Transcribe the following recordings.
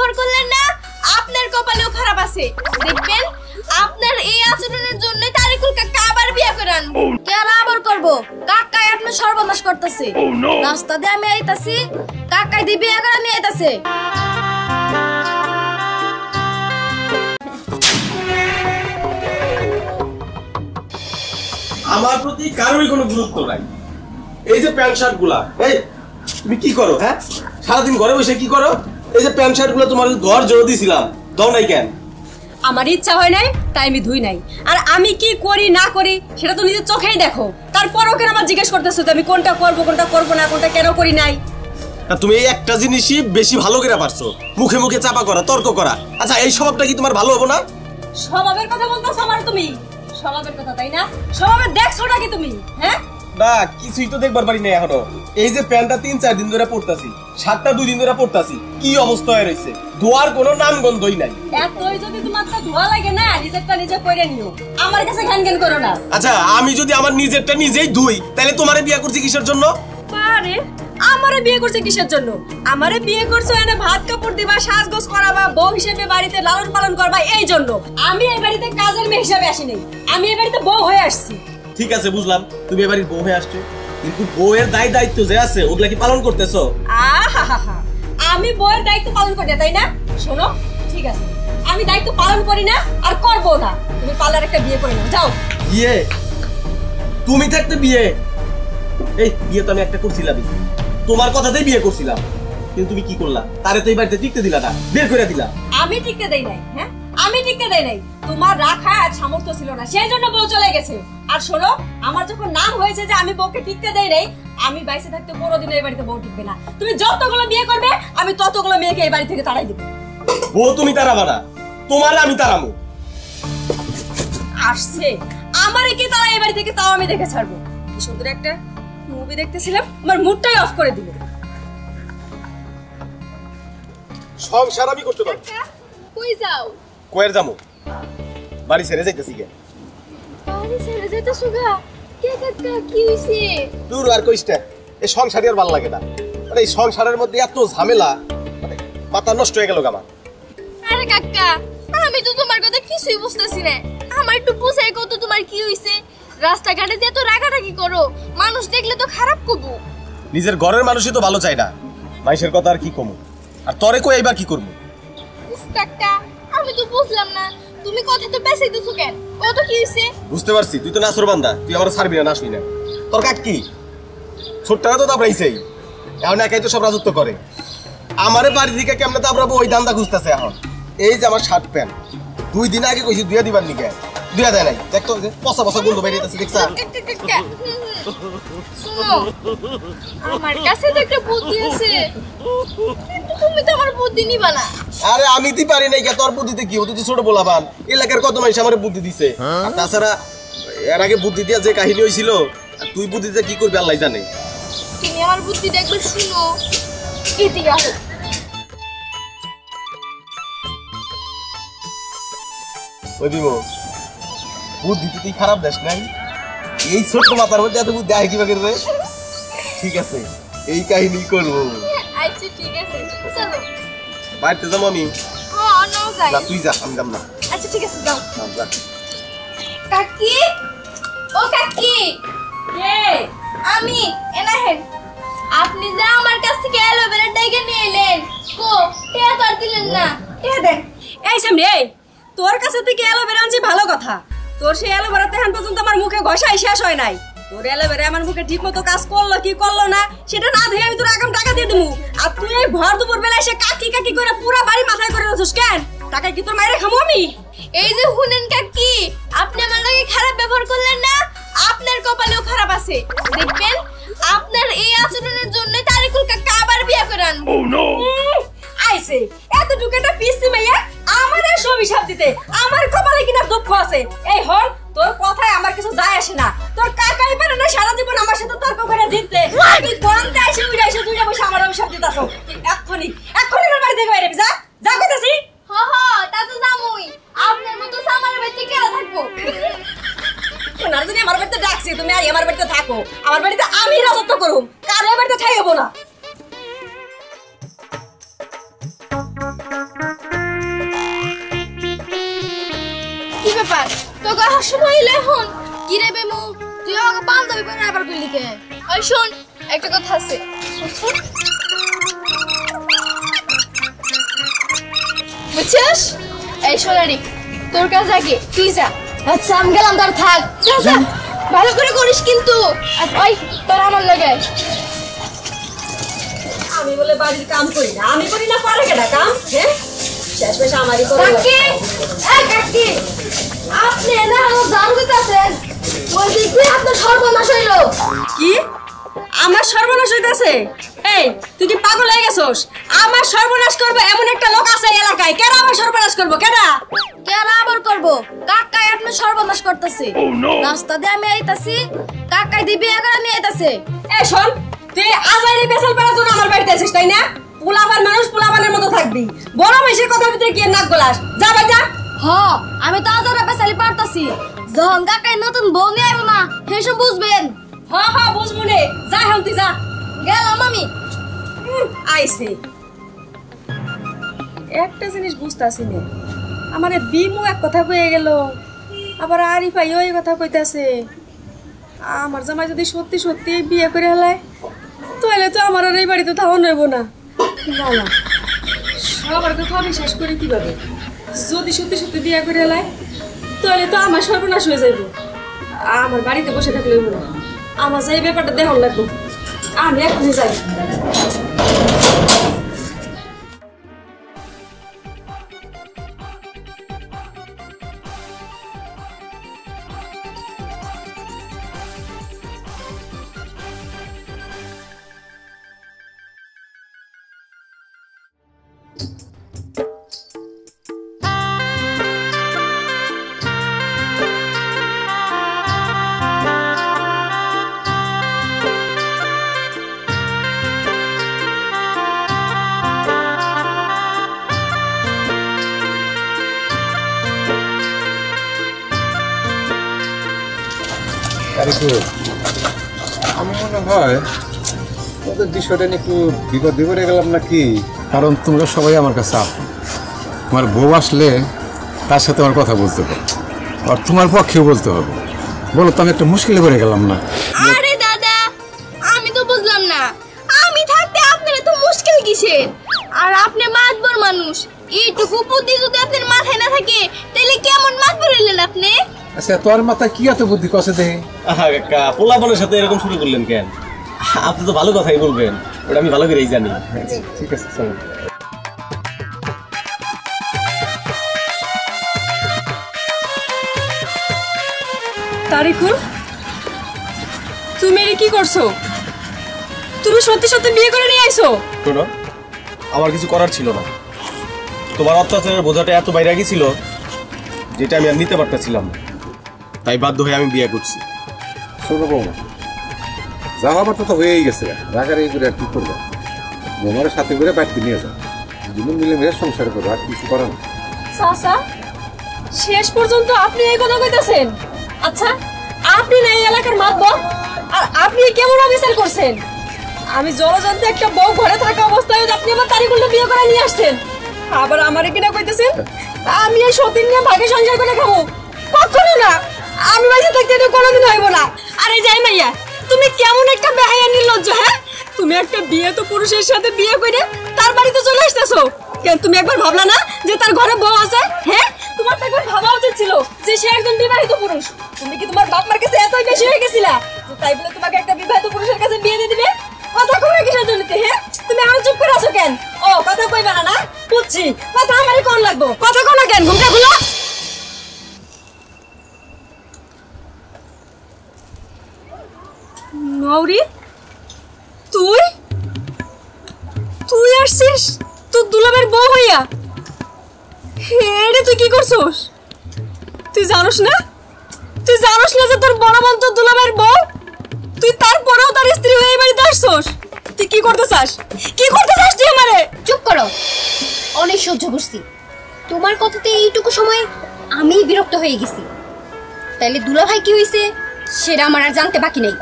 ব্যবহার করলেন না, আপনার কপালেও খারাপ আছে। দেখবেন আপনার এই আচরণের জন্য তারিকুল কাকা আবার বিয়ে করে আনবো। কেন আবার করবো? কাকাই আপনার সর্বনাশ করতেছে। রাস্তা দিয়ে আমি আইতাছি, কাকাই দিয়ে বিয়ে করে আমি আইতাছে। আমার প্রতি কারোরই কোনো গুরুত্ব নাই। এই যে প্যান্ট শার্ট গুলা, এই তুমি কি করো? হ্যাঁ, সারাদিন ঘরে বসে কি করো? এই যে প্যান্ট শার্ট গুলো তোমার ঘর জোড়ো দিয়েছিলাম, দাও নাই কেন? আমার ইচ্ছা হয় নাই, তাই আমি ধুই নাই। আর আমি কি করি না করি সেটা তো নিজের চোখেই দেখো। তারপরও কেন আমার জিজ্ঞেস করতেছো আমি কোনটা করবো কোনটা করবো না, কোনটা কেন করি নাই? তুমি এই একটা জিনিসই বেশি ভালো করে পারছো, মুখে মুখে চাপা করা, তর্ক করা। আচ্ছা, এই স্বভাবটা কি তোমার ভালো হবো না? স্বভাবের কথা বলতেছো আমার তুমি? স্বভাবের কথা, তাই না? স্বভাবের দেখছোটা কি তুমি? হ্যাঁ না, কিছুই তো দেখবার পারি না এখনো। এই যে প্যান্টটা 3-4 দিন ধরে পরতাছি, শার্টটা 2 দিন ধরে পরতাছি, কি অবস্থা হয়ে রয়েছে, ধোয়ার কোনো নাম গন্ধই নাই। এতই যদি তোমার তো ধোয়া লাগে না, নিজেরটা নিজে করে নিও, আমার কাছে ঘ্যান ঘ্যান করো না। আচ্ছা, আমি যদি আমার নিজেরটা নিজেই ধুই, তাহলে তোমারে বিয়ে করছি কিসের জন্য? আরে আমারে বিয়ে করছে কিসের জন্য? আমারে বিয়ে করছো এনে ভাত কাপড় দিবা, সাজগোজ করাবা, বউ হিসেবে বাড়িতে লালন পালন করবা, এই জন্য। আমি এই বাড়িতে কাজের মেয়ে হিসেবে আসিনি, আমি এই বাড়িতে বউ হয়ে আসছি। ঠিক আছে, বুঝলাম তুমি এবারে বউ হয়ে আসছো, কিন্তু বউয়ের দায়িত্ব যে আছে ওগুলা কি পালন করতেছো? আহা, আমি বউয়ের দায়িত্ব পালন করি না, তাই না? শোনো, ঠিক আছে, আমি দায়িত্ব পালন করি না আর করবো না। তুমি পার্লার একটা বিয়ে করে নাও, যাও। বিয়ে? তুমি থাকতে বিয়ে? এই বিয়ে তো আমি একটা করছিলাম, তোমার কথাতেই বিয়ে করছিলাম, কিন্তু তুমি কি করলা? তারে তো এই বাড়িতে টিকতে দিলা না, বের করে দিলা। আমি টিকতে দেই নাই, হ্যাঁ আমি টিকতে দেই নাই। তোমার রাখা আর সামর্থ্য ছিল না, সেই জন্য বউ চলে গেছে। আর শোনো, আমার যখন নাম হয়েছে যে আমি বউকে টিকতে দেই নাই, আমি বাইসে থাকতে কোনোদিন এই বাড়িতে বউ টিকবে না। তুমি যতগুলো বিয়ে করবে আমি ততগুলো মেয়েকে এই বাড়ি থেকে তাড়াই দেব। বউ তুমি তাড়াবা না, তোমার আমি তাড়াবো। আসছে আমারে কি তারা এই বাড়ি থেকে, তাও আমি দেখে ছাড়বো। কি সুন্দর একটা মুভি দেখতেছিলাম, আমার মুডটাই অফ করে দিল। সংসার আমি করতে পারবো। কই যাও? কয়ের যাবো? বাড়ি ছেড়ে যাইতেছি। কে বাড়ি ছেড়ে যাইতেছো গা? কে কাকা, কি হইছে? দূর আর কইস্টা, এই সংসারে আর ভালো লাগে না। মানে এই সংসারের মধ্যে এত ঝামেলা, মানে মাথা নষ্ট হয়ে গেল আমার। আরে কাকা, আমি তো তোমার কথা কিছুই বুঝতেছি না। আমার একটু বুঝাই কত তোমার কি হইছে? রাস্তাঘাটে যে এত রাগারাগি করো, মানুষ দেখলে তো খারাপ কবু। নিজের ঘরের মানুষই তো ভালো চাই না, মানুষের কথা আর কি কমু? আর তরে কই এইবার কি করবো? কাকা, আমি তো বুঝলাম না, তুমি কথা তো পেছাইতেছো কেন? কত কি হইছে? বুঝতে পারছি, তুই তো নাসর বান্দা, তুই আমার ছাড়বি না, নাসবি না। তোর কাক কি ছোট্টারা তো দাবড়াইছেই, এখন একাই তো সব রাজত্ব করে। আমারে বাড়ি থেকে কেমনে দাবড়াবো ওই দান্দা খুঁজতেছে এখন। এই যে আমার শার্ট প্যান্ট 2 দিন আগে কইছি দুইয়া দিবার নিকে, দুইয়া দেয় নাই। দেখ তো পচা পচা গন্ধ বাইরে যাচ্ছে, দেখছ? শুনো, আমার কাছে তো একটা বুদ্ধি আছে, কিন্তু তুমি তো আমার বুদ্ধি নিবা না। আরে আমি দি পারি নাই, কে তোর বুদ্ধিতে কি? ও তো ছোট বলাবান, এলাকার কত মানুষ আমার বুদ্ধি দিছে। আর তাছাড়া এর আগে বুদ্ধি দিয়া যে কাহিনী হইছিল, তুই বুদ্ধিতে কি করবি আল্লাহ জানে। তুমি আমার বুদ্ধিটা একবার শুনো, এদিকে আসো। ওই বিমো, বুদ্ধিতে তুই খারাপ দেশ নাই, এই ছোট্ট মাথার মধ্যে এত বুদ্ধি আয় কিভাবে রে? ঠিক আছে, এই কাহিনী করবো। আচ্ছা ঠিক আছে, চলো বাড়িতে যাবো আমি। হ্যাঁ নাও যাই। না তুই যা, আমি যাব না। আচ্ছা ঠিক আছে, যাও। যা। কাকি, ও কাকি, কে? আমি এনাহেন। আপনি যা আমার কাছ থেকে অ্যালোভেরা ডেকে নিয়ে এলেন, কো টেয়া তো আর দিলেন না। এ দেন, এই সামনে, এই তোর কাছে থেকে অ্যালোভেরা আনছি ভালো কথা, তোর সেই অ্যালোভেরাতে এখন পর্যন্ত আমার মুখে ঘষাই শেষ হয় নাই। তোর অ্যালোভেরা আমার মুখে ঠিক মতো কাজ করলো কি করলো না সেটা না দেখে আমি তোর আগাম টাকা দিয়ে দেবো। আর তুই এই ভর দুপুর বেলা এসে কাকি কাকি করে পুরো বাড়ি মাথায় করে রাখছিস কেন? টাকা কি তোর মায়ের খামো আমি? এই যে শুনেন কাকি, আপনি আমার লগে খারাপ ব্যবহার করলেন না, আপনার কপালেও খারাপ আছে। দেখবেন আপনার এই আচরণের জন্য তারিকুল কাকা আবার বিয়ে করে আনবো। আইছে এতটুকু একটা পিসি মাইয়া আমাদের অভিশাপ দিতে, আমার কপালে কিনা দুঃখ আছে। এই হল তোর কথায় আমার কিছু যায় আসে না, তোর কাকাই পারে না সারা জীবন আমার সাথে তর্ক করে জিততে। তুই কোনটা এসে উড়ে এসে তুই বসে আমার অভিশাপ দিতাছো। এক্ষুনি আমার বাড়ি থেকে বাইরে যা, যা কইতাছি। হ হ, তা তো জামুই, আপনার মতো সামার বাড়িতে কেন থাকবো? ওনার জন্য আমার বাড়িতে ডাকছি, তুমি আই আমার বাড়িতে থাকো, আমার বাড়িতে আমি রাজত্ব করুম, কারো বাড়িতে ঠাই হবো না। তোকে সময় এলে এখন কি রে বেমু তুই আমাকে বান্ধবী পরে আবার বললি কে ওই শোন একটা কথা আছে বুঝছিস এই সোনারি তোর কাজ আগে তুই যা আচ্ছা আমি গেলাম তোর থাক যা যা ভালো করে করিস কিন্তু ওই তোর আমার লাগে আমি বলে বাড়ির কাম করি না আমি করি না পারে কেডা কাম হ্যাঁ শেষ পেশ আমারই করে কাকি এই কাকি আপনি না জান দিতেছেন ওই দিকে আপনার সর্বনাশ হইলো কি আমার সর্বনাশ হইতাছে এই তুই কি পাগল হয়ে গেছস আমার সর্বনাশ করবে এমন একটা লোক আছে এই এলাকায় কেন আমার সর্বনাশ করব কেডা কেন আবার করব কাকাই আপনি সর্বনাশ করতেছে রাস্তা দিয়ে আমি আইতাছি কাকাই দিয়ে বিয়ে করে নিয়ে আইতাছে এই শোন তুই আজাইরে বেসাল পারার জন্য আমার বাড়িতে আসিস তাই না পোলাপান মানুষ পোলাপানের মতো থাকবি বড় মেশে কথার ভিতরে কি নাক গলাস যা ভাই যা হ আমি তো আজারে বেসালি পারতাছি যখন কাকাই নতুন বউ নিয়ে আইব না সেসব বুঝবেন হ্যাঁ বুঝবো নে যা এখন তুই যা গেলাম আমি আইছে একটা জিনিস বুঝতাছি না আমারে বিমু এক কথা কয়ে গেল আবার আরিফাই ওই কথা কইতাছে আমার জামাই যদি সত্যি সত্যি বিয়ে করে হেলায় তাহলে তো আমার আর এই বাড়িতে থাও নেব না না না সবার কথা আমি শেষ করে কিভাবে যদি সত্যি সত্যি বিয়ে করে হেলায় তাহলে তো আমার সর্বনাশ হয়ে যাইব আমার বাড়িতে বসে থাকলে হইব না আমার যাই ব্যাপারটা দেখান লাগবো আমি এখনই যাই আমার মনে হয় ওদের বিষয়টা নিয়ে একটু বিপদে গেলাম নাকি, কারণ তোমরা সবাই আমার কাছে আসো, তোমার বউ আসলে তার সাথে আমার কথা বলতে হবে আর তোমার পক্ষেও বলতে হবে। বলো তো আমি একটা মুশকিলে পড়ে গেলাম না? আরে দাদা আমি তো বুঝলাম না, আমি থাকতে আপনার তো মুশকিল কিসের? আর আপনি মাতবর মানুষ, এইটুকু বুদ্ধি যদি আপনার মাথায় না থাকে তাহলে কেমন মাতবর হইলেন আপনি? আচ্ছা তোর মাথায় কি এত বুদ্ধি কষে দেহে? কাকা পোলাপানের সাথে এরকম শুরু করলেন কেন? আপনি তো ভালো কথাই বলবেন, ওটা আমি ভালো করেই জানি। ঠিক আছে চলো। তারিকুল তুমি এর কি করছো? তুমি সত্যি সত্যি বিয়ে করে নিয়ে আইছো? শোনো, আমার কিছু করার ছিল না, তোমার অত্যাচারের বোঝাটা এত বাইরে গেছিল যেটা আমি আর নিতে পারতেছিলাম না, তাই বাধ্য হয়ে আমি বিয়ে করছি। শোনো বৌমা, যা হবার তো হয়েই গেছে, রাগারাগি করে আর কি করবো? বৌমার সাথে করে বাড়িতে নিয়ে যাও, দুজন মিলে মিলে সংসার করবো, আর কিছু করার না। চাচা শেষ পর্যন্ত আপনি এই কথা কইতাছেন? আচ্ছা আপনি না এই এলাকার মাতবর, আর আপনি কেমন অবিচার করছেন? আমি জলজন্ত একটা বউ ঘরে থাকা অবস্থায় আপনি আমার তারিকুলটা বিয়ে করে নিয়ে আসছেন, আবার আমারে কিনা কইতেছেন আমি এই সতীন নিয়ে ভাগে সংসার করে খাবো? কখনো না, আমি বাইরে থাকতে এটা কোনোদিন হইব না। আরে যাই মাইয়া, তুমি কেমন একটা বেহায়া নির্লজ্জ! হ্যাঁ, তুমি একটা বিয়ে তো পুরুষের সাথে বিয়ে করে তার বাড়িতে চলে আসতেছো কেন? তুমি একবার ভাবলা না যে তার ঘরে বউ আছে? হ্যাঁ, তোমার তো একবার ভাবা উচিত ছিল যে সে একজন বিবাহিত পুরুষ। তুমি কি তোমার বাপ মার কাছে এতই বেশি হয়ে গেছিলা যে তাই বলে তোমাকে একটা বিবাহিত পুরুষের কাছে বিয়ে দিয়ে দিবে? কথা কই না কিসের জন্য? হ্যাঁ, তুমি এখন চুপ করে আছো কেন? ও কথা কইবা না? না বুঝছি, কথা আমারই কোন লাগবো, কথা কো না কেন? ঘুমটা খুলো। নৌরি, তুই তুই আসছিস তোর দুলাবের বউ হইয়া? রে তুই কি করছস? তুই জানোস না, তুই জানোস না যে তোর বড় বোন তোর দুলাবের বউ? তুই তারপরেও তার স্ত্রী হয়ে এই বাড়িতে আসছস? তুই কি করতে চাস? কি করতে চাস তুই আমারে? চুপ করো, অনেক সহ্য করছি। তোমার কথাতে এইটুকু সময় আমি বিরক্ত হয়ে গেছি। তাইলে দুলাভাই কি হইছে সেটা আমার আর জানতে বাকি নেই।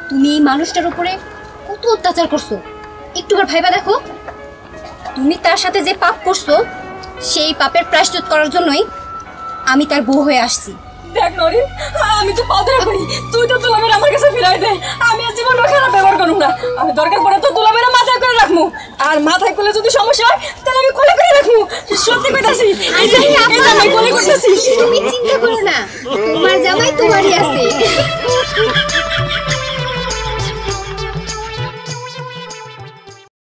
তুমি এই মানুষটার উপরে কত অত্যাচার করছো একটুবার ভাইবা দেখো। তুমি তার সাথে যে পাপ করছো সেই পাপের প্রায়শ্চিত্ত করার জন্যই আমি তার বউ হয়ে আসছি। দেখ নরিন, আমি তো পাদরা করি, তুই তো দুলামের আমার কাছে ফিরাই দে। আমি আর জীবন খারাপ ব্যবহার করুম না। আমি দরকার পড়ে তো দুলামের মাথায় করে রাখবো, আর মাথায় করলে যদি সমস্যা হয় তাহলে আমি কোলে করে রাখবো। সত্যি কইতাছি, এই যে আমি কোলে করতেছি। তুমি চিন্তা করো না, তোমার জামাই তোমারই আছে।